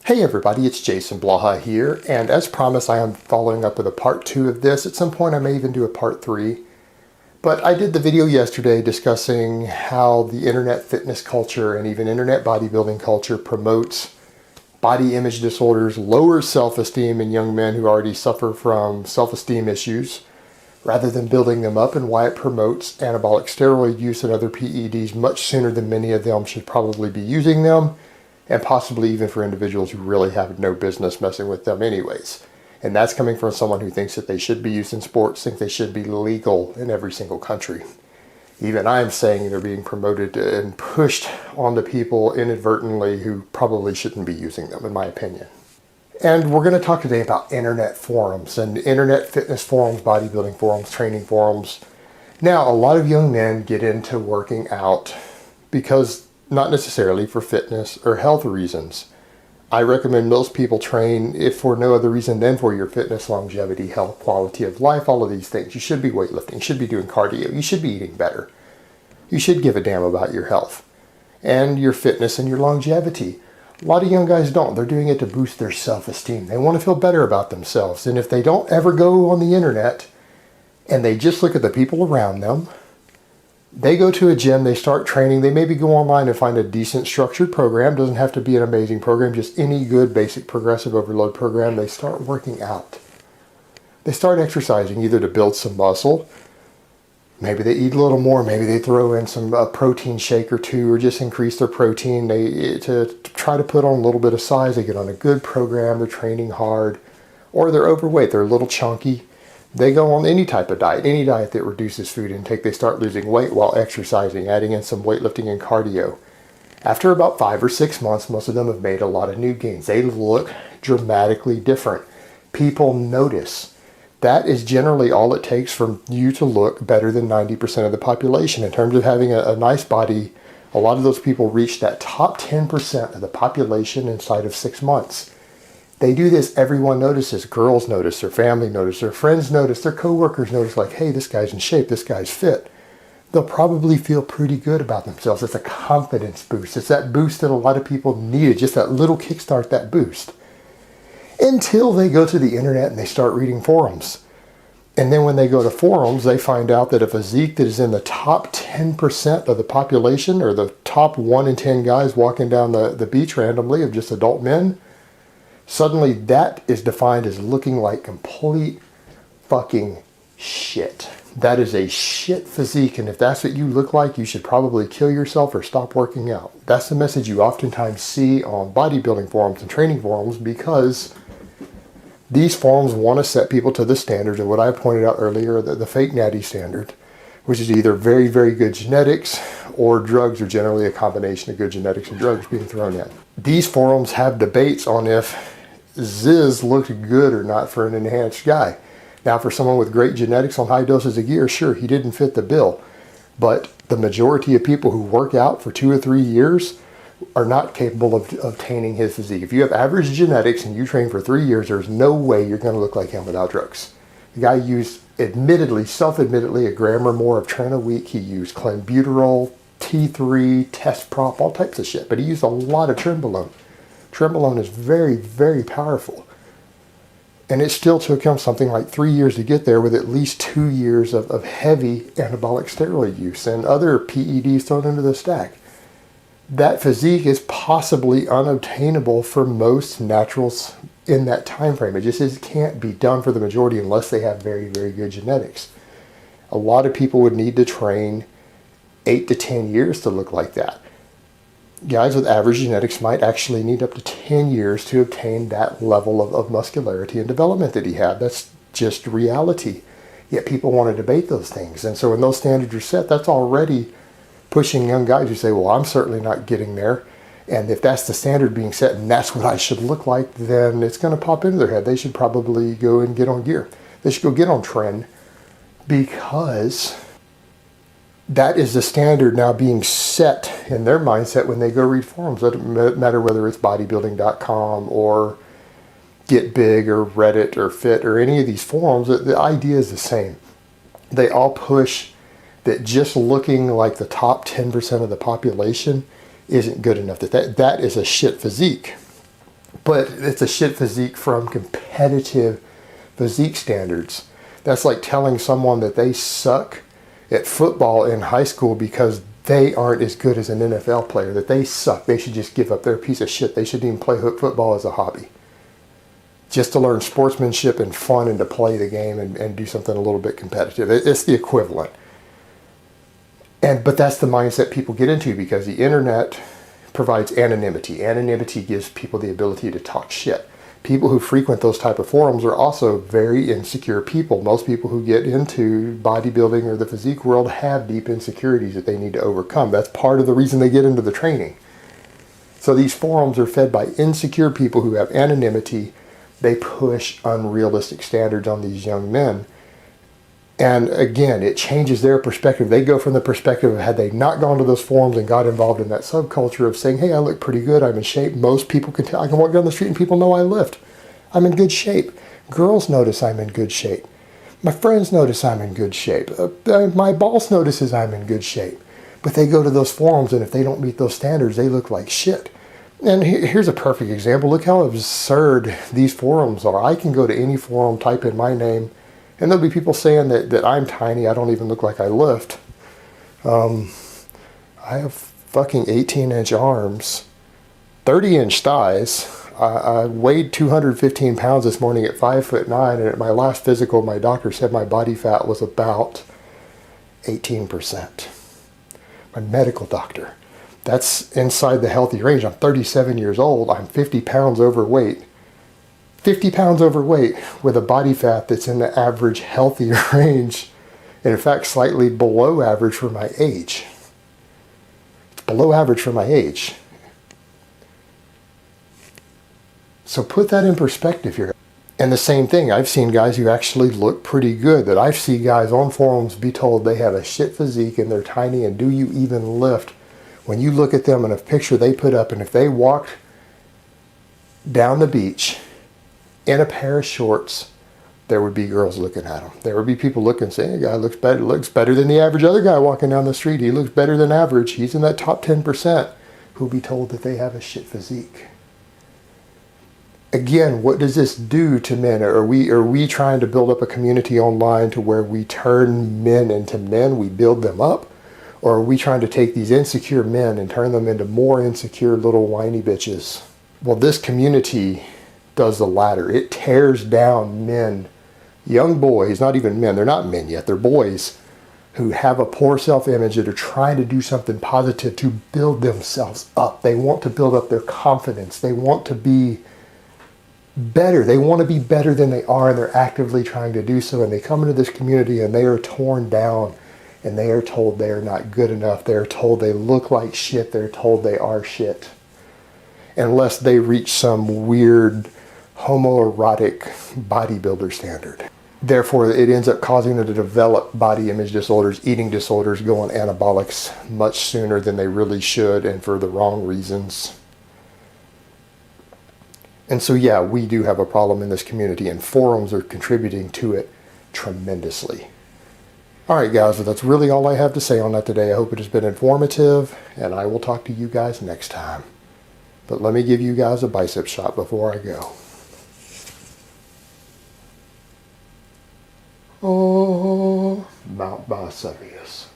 Hey everybody, it's Jason Blaha here, and as promised I am following up with a part 2 of this. At some point I may even do a part 3. But I did the video yesterday discussing how the internet fitness culture and even internet bodybuilding culture promotes body image disorders, lowers self-esteem in young men who already suffer from self-esteem issues, rather than building them up, and why it promotes anabolic steroid use and other PEDs much sooner than many of them should probably be using them. And possibly even for individuals who really have no business messing with them anyways. And that's coming from someone who thinks that they should be used in sports, think they should be legal in every single country. Even I'm saying they're being promoted and pushed onto people inadvertently who probably shouldn't be using them, in my opinion. And we're going to talk today about internet forums and internet fitness forums, bodybuilding forums, training forums. Now, a lot of young men get into working out because not necessarily for fitness or health reasons. I recommend most people train if for no other reason than for your fitness, longevity, health, quality of life, all of these things. You should be weightlifting, you should be doing cardio, you should be eating better. You should give a damn about your health and your fitness and your longevity. A lot of young guys don't. They're doing it to boost their self-esteem. They want to feel better about themselves. And if they don't ever go on the internet and they just look at the people around them, they go to a gym, they start training, they maybe go online and find a decent structured program. Doesn't have to be an amazing program, just any good basic progressive overload program. They start working out. They start exercising either to build some muscle, maybe they eat a little more, maybe they throw in some protein shake or two, or just increase their protein to try to put on a little bit of size. They get on a good program, they're training hard, or they're overweight, they're a little chunky. They go on any type of diet, any diet that reduces food intake. They start losing weight while exercising, adding in some weightlifting and cardio. After about 5 or 6 months, most of them have made a lot of new gains. They look dramatically different. People notice. That is generally all it takes for you to look better than 90% of the population. In terms of having a nice body, a lot of those people reach that top 10% of the population inside of 6 months. They do this, everyone notices. Girls notice, their family notice, their friends notice, their coworkers notice, like, hey, this guy's in shape, this guy's fit. They'll probably feel pretty good about themselves. It's a confidence boost. It's that boost that a lot of people needed, just that little kickstart, that boost. Until they go to the internet and they start reading forums. And then when they go to forums, they find out that a physique that is in the top 10% of the population, or the top 1 in 10 guys walking down the beach randomly of just adult men, suddenly that is defined as looking like complete fucking shit. That is a shit physique, and if that's what you look like, you should probably kill yourself or stop working out. That's the message you oftentimes see on bodybuilding forums and training forums, because these forums want to set people to the standards of what I pointed out earlier, the fake natty standard, which is either very, very good genetics or drugs, are generally a combination of good genetics and drugs being thrown in. These forums have debates on if Ziz looked good or not for an enhanced guy. Now, for someone with great genetics on high doses of gear, sure, he didn't fit the bill. But the majority of people who work out for 2 or 3 years are not capable of obtaining his physique. If you have average genetics and you train for 3 years, there's no way you're going to look like him without drugs. The guy used, admittedly, self-admittedly, a gram or more of Tren a week. He used clenbuterol, T3, test prop, all types of shit. But he used a lot of trenbolone. Trenbolone is very, very powerful. And it still took him something like 3 years to get there, with at least 2 years of heavy anabolic steroid use and other PEDs thrown into the stack. That physique is possibly unobtainable for most naturals in that time frame. It just can't be done for the majority unless they have very, very good genetics. A lot of people would need to train 8 to 10 years to look like that. Guys with average genetics might actually need up to 10 years to obtain that level of muscularity and development that he had. That's just reality. Yet people want to debate those things. And so when those standards are set, that's already pushing young guys who say, well, I'm certainly not getting there. And if that's the standard being set and that's what I should look like, then it's going to pop into their head. They should probably go and get on gear. They should go get on Tren, because that is the standard now being set in their mindset when they go read forums. It doesn't matter whether it's bodybuilding.com or Get Big or Reddit or Fit or any of these forums. The idea is the same. They all push that just looking like the top 10% of the population isn't good enough. That is a shit physique. But it's a shit physique from competitive physique standards. That's like telling someone that they suck at football in high school because they aren't as good as an NFL player, that they suck. They should just give up. They're a piece of shit. They shouldn't even play football as a hobby. Just to learn sportsmanship and fun and to play the game and do something a little bit competitive. It's the equivalent. But that's the mindset people get into because the internet provides anonymity. Anonymity gives people the ability to talk shit. People who frequent those type of forums are also very insecure people. Most people who get into bodybuilding or the physique world have deep insecurities that they need to overcome. That's part of the reason they get into the training. So these forums are fed by insecure people who have anonymity. They push unrealistic standards on these young men. And again, it changes their perspective. They go from the perspective of had they not gone to those forums and got involved in that subculture of saying, hey, I look pretty good, I'm in shape. Most people can tell. I can walk down the street and people know I lift. I'm in good shape. Girls notice I'm in good shape. My friends notice I'm in good shape. My boss notices I'm in good shape. But they go to those forums and if they don't meet those standards, they look like shit. And here's a perfect example. Look how absurd these forums are. I can go to any forum, type in my name, and there'll be people saying that I'm tiny, I don't even look like I lift. I have fucking 18-inch arms, 30-inch thighs. I weighed 215 pounds this morning at 5'9", and at my last physical, my doctor said my body fat was about 18%. My medical doctor. That's inside the healthy range. I'm 37 years old. I'm 50 pounds overweight. 50 pounds overweight with a body fat that's in the average healthy range, and in fact slightly below average for my age. It's below average for my age. So put that in perspective here. And the same thing, I've seen guys who actually look pretty good, that I see guys on forums be told they have a shit physique and they're tiny, and do you even lift? When you look at them in a picture they put up, and if they walked down the beach in a pair of shorts, there would be girls looking at them. There would be people looking, saying, "The guy looks better than the average other guy walking down the street. He looks better than average. He's in that top 10%." Who'll be told that they have a shit physique. Again, what does this do to men? Are we trying to build up a community online to where we turn men into men, we build them up? Or are we trying to take these insecure men and turn them into more insecure little whiny bitches? Well, this community does the latter. It tears down men, young boys, not even men, they're not men yet, they're boys who have a poor self-image that are trying to do something positive to build themselves up. They want to build up their confidence. They want to be better. They want to be better than they are, and they're actively trying to do so. And they come into this community and they are torn down, and they are told they are not good enough. They are told they look like shit. They're told they are shit. Unless they reach some weird homoerotic bodybuilder standard. Therefore, it ends up causing them to develop body image disorders, eating disorders, go on anabolics much sooner than they really should, and for the wrong reasons. And so, yeah, we do have a problem in this community, and forums are contributing to it tremendously. All right, guys, well, that's really all I have to say on that today. I hope it has been informative, and I will talk to you guys next time. But let me give you guys a bicep shot before I go. Oh, Mount Vesuvius.